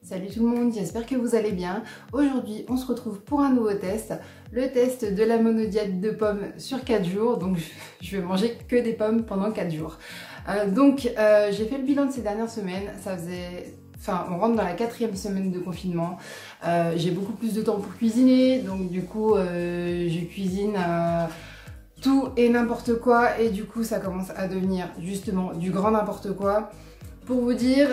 Salut tout le monde, j'espère que vous allez bien. Aujourd'hui, on se retrouve pour un nouveau test, le test de la monodiète de pommes sur 4 jours. Donc je vais manger que des pommes pendant 4 jours. J'ai fait le bilan de ces dernières semaines, on rentre dans la 4e semaine de confinement. J'ai beaucoup plus de temps pour cuisiner, donc du coup je cuisine tout et n'importe quoi, et du coup ça commence à devenir justement du grand n'importe quoi. Pour vous dire,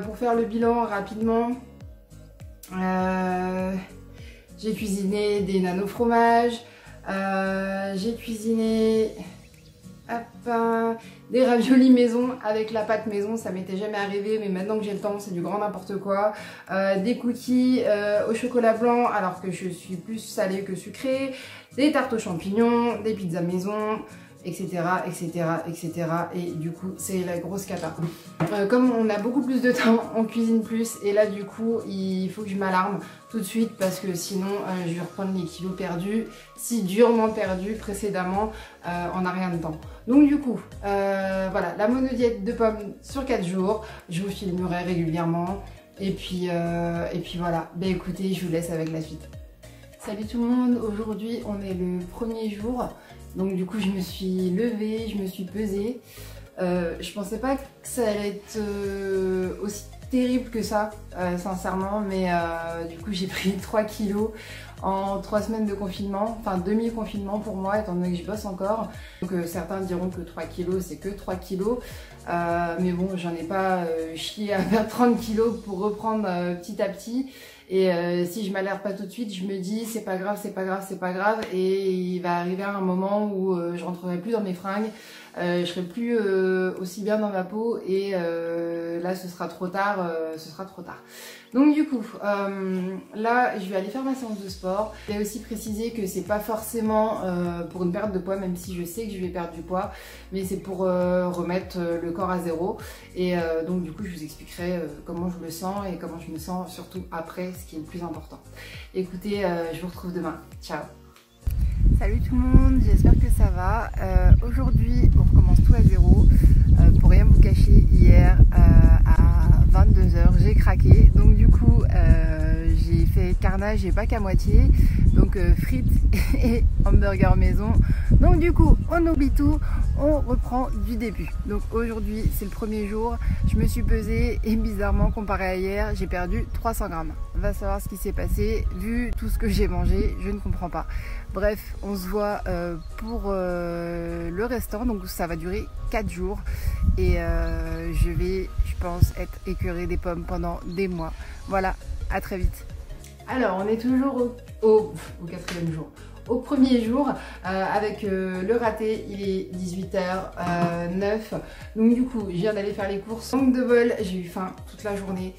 pour faire le bilan rapidement, j'ai cuisiné des nano fromages, j'ai cuisiné des raviolis maison avec la pâte maison. Ça m'était jamais arrivé, mais maintenant que j'ai le temps, c'est du grand n'importe quoi. Des cookies au chocolat blanc alors que je suis plus salée que sucrée, des tartes aux champignons, des pizzas maison, etc, etc, etc. Et du coup c'est la grosse cata. Comme on a beaucoup plus de temps, on cuisine plus, et là du coup il faut que je m'alarme tout de suite parce que sinon je vais reprendre les kilos perdus, si durement perdus précédemment en un rien de temps. Donc du coup voilà, la monodiète de pommes sur 4 jours, je vous filmerai régulièrement, et puis voilà. Ben écoutez, je vous laisse avec la suite. Salut tout le monde, aujourd'hui on est le premier jour. Donc du coup je me suis levée, je me suis pesée. Je pensais pas que ça allait être aussi terrible que ça, sincèrement, mais du coup j'ai pris 3 kilos en 3 semaines de confinement, enfin demi-confinement pour moi étant donné que je bosse encore. Donc certains diront que 3 kilos c'est que 3 kilos, mais bon, j'en ai pas chié à perdre 30 kilos pour reprendre petit à petit. Et si je m'alerte pas tout de suite, je me dis c'est pas grave, c'est pas grave, c'est pas grave, et il va arriver un moment où je rentrerai plus dans mes fringues, je serai plus aussi bien dans ma peau, et là ce sera trop tard, ce sera trop tard. Donc du coup, là je vais aller faire ma séance de sport. Je vais aussi préciser que c'est pas forcément pour une perte de poids, même si je sais que je vais perdre du poids, mais c'est pour remettre le corps à zéro. Et donc du coup je vous expliquerai comment je me sens et comment je me sens surtout après, ce qui est le plus important. Écoutez, je vous retrouve demain. Ciao. Salut tout le monde, j'espère que ça va. Aujourd'hui on recommence tout à zéro. Pour rien vous cacher, hier à 22 h j'ai craqué. Donc du coup j'ai fait carnage et pas qu'à moitié. Donc frites et hamburger maison. Donc du coup on oublie tout, on reprend du début. Donc aujourd'hui c'est le premier jour, je me suis pesée et bizarrement comparé à hier j'ai perdu 300 grammes. Va savoir ce qui s'est passé, vu tout ce que j'ai mangé, je ne comprends pas. Bref, on se voit pour le restant, donc ça va durer 4 jours, et je vais, je pense, être écœurée des pommes pendant des mois. Voilà, à très vite. Alors, on est toujours au 4e jour. Au premier jour, avec le raté, il est 18h09. Donc du coup, je viens d'aller faire les courses. Manque de bol, j'ai eu faim toute la journée.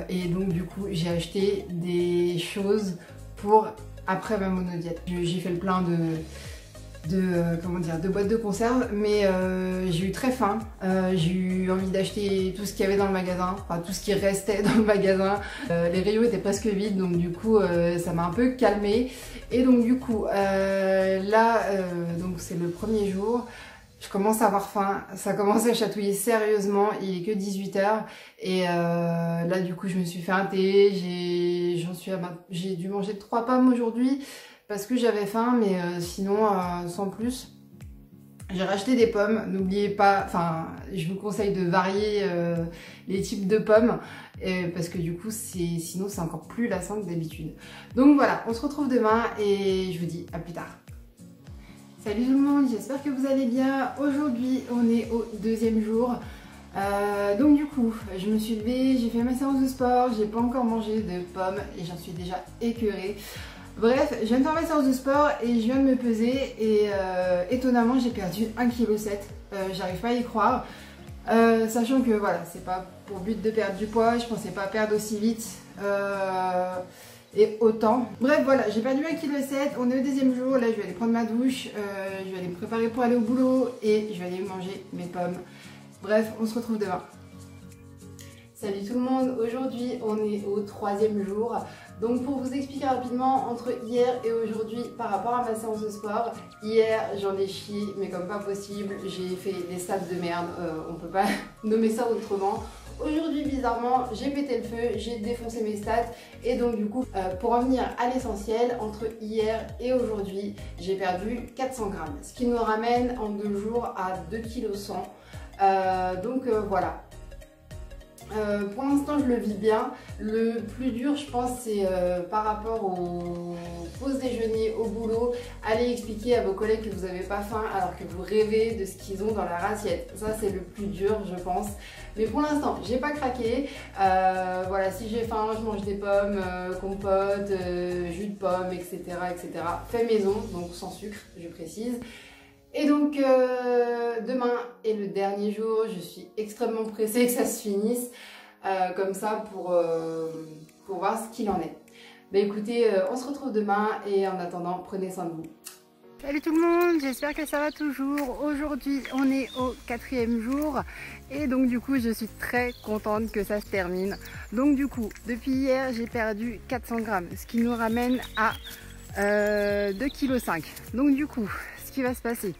Et donc du coup, j'ai acheté des choses pour après ma monodiète. J'ai fait le plein de boîtes de conserve, mais j'ai eu très faim. J'ai eu envie d'acheter tout ce qu'il y avait dans le magasin, enfin tout ce qui restait dans le magasin. Les rayons étaient presque vides, donc du coup ça m'a un peu calmée. Et donc du coup donc c'est le premier jour. Je commence à avoir faim, ça commence à chatouiller sérieusement, il est que 18 h, et là du coup je me suis fait un thé, j'ai dû manger 3 pommes aujourd'hui parce que j'avais faim, mais sinon sans plus. J'ai racheté des pommes, n'oubliez pas, enfin je vous conseille de varier les types de pommes, parce que du coup sinon c'est encore plus lassant que d'habitude. Donc voilà, on se retrouve demain et je vous dis à plus tard. Salut tout le monde, j'espère que vous allez bien. Aujourd'hui on est au 2e jour. Donc du coup je me suis levée, j'ai fait ma séance de sport, j'ai pas encore mangé de pommes et j'en suis déjà écœurée. Bref, je viens de faire ma séance de sport et je viens de me peser, et étonnamment j'ai perdu 1,7 kg. J'arrive pas à y croire, sachant que voilà, c'est pas pour but de perdre du poids, je pensais pas perdre aussi vite et autant. Bref voilà, j'ai perdu 1,7 kg, on est au 2e jour, là je vais aller prendre ma douche, je vais aller me préparer pour aller au boulot et je vais aller manger mes pommes. Bref, on se retrouve demain. Salut tout le monde, aujourd'hui on est au 3e jour. Donc pour vous expliquer rapidement, entre hier et aujourd'hui par rapport à ma séance de sport, hier j'en ai chié mais comme pas possible, j'ai fait des sacs de merde, on peut pas nommer ça autrement. Aujourd'hui, bizarrement, j'ai pété le feu, j'ai défoncé mes stats et donc du coup, pour en venir à l'essentiel, entre hier et aujourd'hui, j'ai perdu 400 grammes, ce qui nous ramène en 2 jours à 2,1 kg. Voilà. Pour l'instant je le vis bien. Le plus dur je pense c'est par rapport aux pauses déjeuner au boulot, aller expliquer à vos collègues que vous n'avez pas faim alors que vous rêvez de ce qu'ils ont dans leur assiette. Ça c'est le plus dur je pense. Mais pour l'instant j'ai pas craqué. Voilà, si j'ai faim je mange des pommes, compote, jus de pomme, etc., etc. Fait maison, donc sans sucre je précise. Et donc demain est le dernier jour, je suis extrêmement pressée que ça se finisse comme ça pour voir ce qu'il en est. Bah écoutez, on se retrouve demain et en attendant, prenez soin de vous. Salut tout le monde, j'espère que ça va toujours. Aujourd'hui on est au 4e jour et donc du coup je suis très contente que ça se termine. Donc du coup depuis hier j'ai perdu 400 grammes, ce qui nous ramène à 2,5 kg. Donc du coup ce qui va se passer,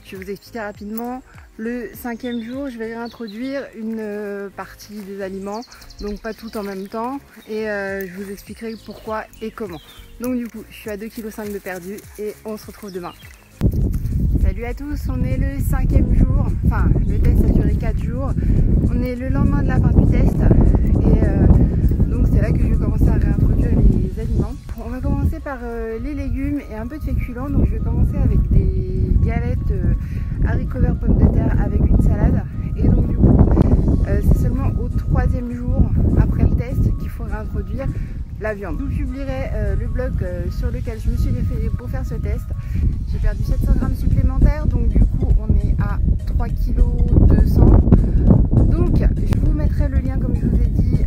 je vais vous expliquer rapidement. Le 5e jour je vais réintroduire une partie des aliments, donc pas tout en même temps, et je vous expliquerai pourquoi et comment. Donc du coup je suis à 2,5 kg de perdu et on se retrouve demain. Salut à tous, on est le 5e jour, enfin le test a duré 4 jours, on est le lendemain de la fin du test et donc c'est là que je vais commencer à réintroduire les aliments. On va commencer par les légumes et un peu de féculents, donc je vais commencer avec des galettes haricots verts pommes de terre avec une salade et donc du coup c'est seulement au 3e jour après le test qu'il faut réintroduire la viande. Je vous publierai le blog sur lequel je me suis référée pour faire ce test. J'ai perdu 700 grammes supplémentaires, donc du coup on est à 3,2 kg. Donc je vous mettrai le lien, comme je vous ai dit,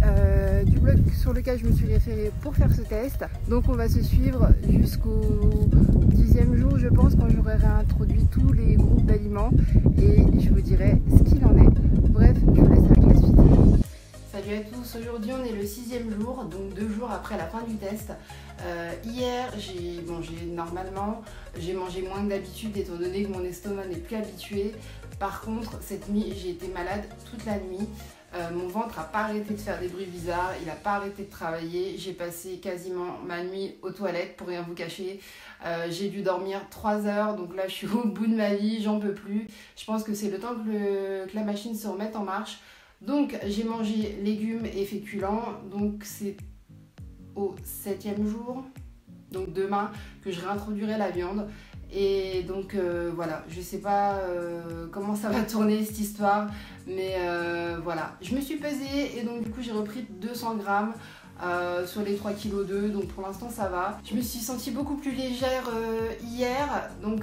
du blog sur lequel je me suis référée pour faire ce test. Donc on va se suivre jusqu'au 10e jour, je pense, quand j'aurai réintroduit tous les groupes d'aliments et je vous dirai ce qu'il en est. Bref, je vous laisse avec la suite. Salut à tous, aujourd'hui on est le 6e jour, donc 2 jours après la fin du test. Hier j'ai mangé normalement, j'ai mangé moins que d'habitude étant donné que mon estomac n'est plus habitué. Par contre cette nuit j'ai été malade toute la nuit, mon ventre n'a pas arrêté de faire des bruits bizarres, il n'a pas arrêté de travailler, j'ai passé quasiment ma nuit aux toilettes pour rien vous cacher. J'ai dû dormir 3 heures, donc là je suis au bout de ma vie, j'en peux plus. Je pense que c'est le temps que la machine se remette en marche. Donc j'ai mangé légumes et féculents, donc c'est au 7e jour, donc demain, que je réintroduirai la viande. Et donc voilà, je sais pas comment ça va tourner cette histoire, mais voilà. Je me suis pesée et donc du coup j'ai repris 200 grammes sur les 3,2 kg, donc pour l'instant ça va. Je me suis sentie beaucoup plus légère hier, donc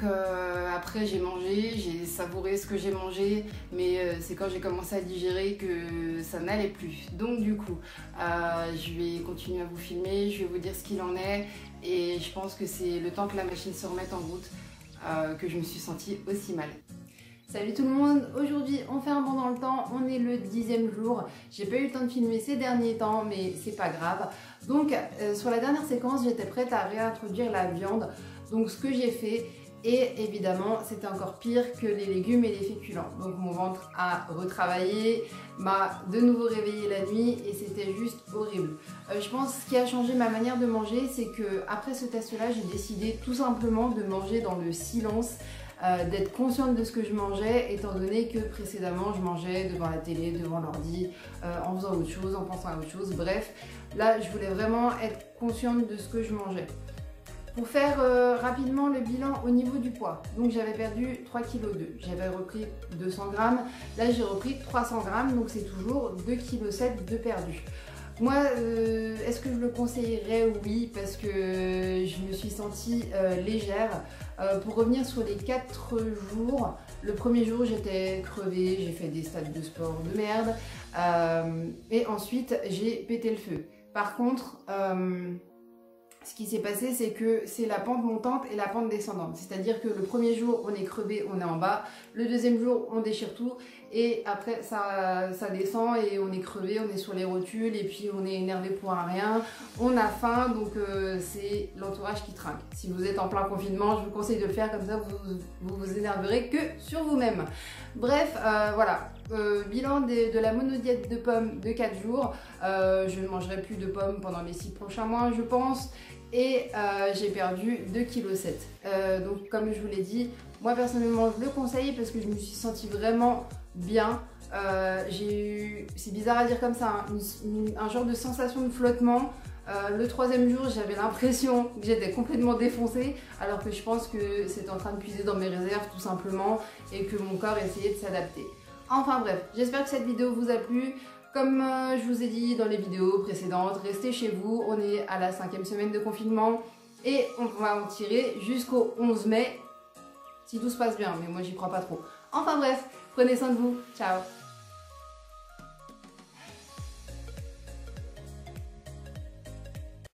après j'ai mangé, j'ai savouré ce que j'ai mangé, mais c'est quand j'ai commencé à digérer que ça n'allait plus. Donc du coup, je vais continuer à vous filmer, je vais vous dire ce qu'il en est, et je pense que c'est le temps que la machine se remette en route que je me suis sentie aussi mal. Salut tout le monde, aujourd'hui on fait un bond dans le temps, on est le 10e jour, j'ai pas eu le temps de filmer ces derniers temps mais c'est pas grave. Donc sur la dernière séquence j'étais prête à réintroduire la viande, donc ce que j'ai fait, et évidemment c'était encore pire que les légumes et les féculents. Donc mon ventre a retravaillé, m'a de nouveau réveillé la nuit et c'était juste horrible. Je pense que ce qui a changé ma manière de manger, c'est que après ce test là j'ai décidé tout simplement de manger dans le silence, d'être consciente de ce que je mangeais, étant donné que précédemment je mangeais devant la télé, devant l'ordi, en faisant autre chose, en pensant à autre chose, bref, là je voulais vraiment être consciente de ce que je mangeais. Pour faire rapidement le bilan au niveau du poids, donc j'avais perdu 3,2 kg, j'avais repris 200 grammes, là j'ai repris 300 grammes, donc c'est toujours 2,7 kg de perdu. Moi, est-ce que je le conseillerais? Oui, parce que je me suis sentie légère. Pour revenir sur les 4 jours, le premier jour j'étais crevée, j'ai fait des stades de sport de merde, et ensuite j'ai pété le feu. Par contre, ce qui s'est passé, c'est que c'est la pente montante et la pente descendante. C'est-à-dire que le premier jour, on est crevé, on est en bas. Le deuxième jour, on déchire tout. et après ça descend et on est crevé, on est sur les rotules et puis on est énervé pour un rien, on a faim, donc c'est l'entourage qui trinque. Si vous êtes en plein confinement, je vous conseille de le faire, comme ça vous énerverez que sur vous-même. Bref, voilà, bilan de la monodiète de pommes de 4 jours, je ne mangerai plus de pommes pendant les 6 prochains mois je pense, et j'ai perdu 2,7 kg. Donc comme je vous l'ai dit, moi personnellement je le conseille parce que je me suis sentie vraiment bien. J'ai eu, c'est bizarre à dire comme ça, hein, un genre de sensation de flottement. Le 3e jour, j'avais l'impression que j'étais complètement défoncée, alors que je pense que c'était en train de puiser dans mes réserves tout simplement et que mon corps essayait de s'adapter. Enfin bref, j'espère que cette vidéo vous a plu. Comme je vous ai dit dans les vidéos précédentes, restez chez vous, on est à la 5e semaine de confinement et on va en tirer jusqu'au 11 mai, si tout se passe bien, mais moi j'y crois pas trop. Enfin bref, prenez soin de vous, ciao!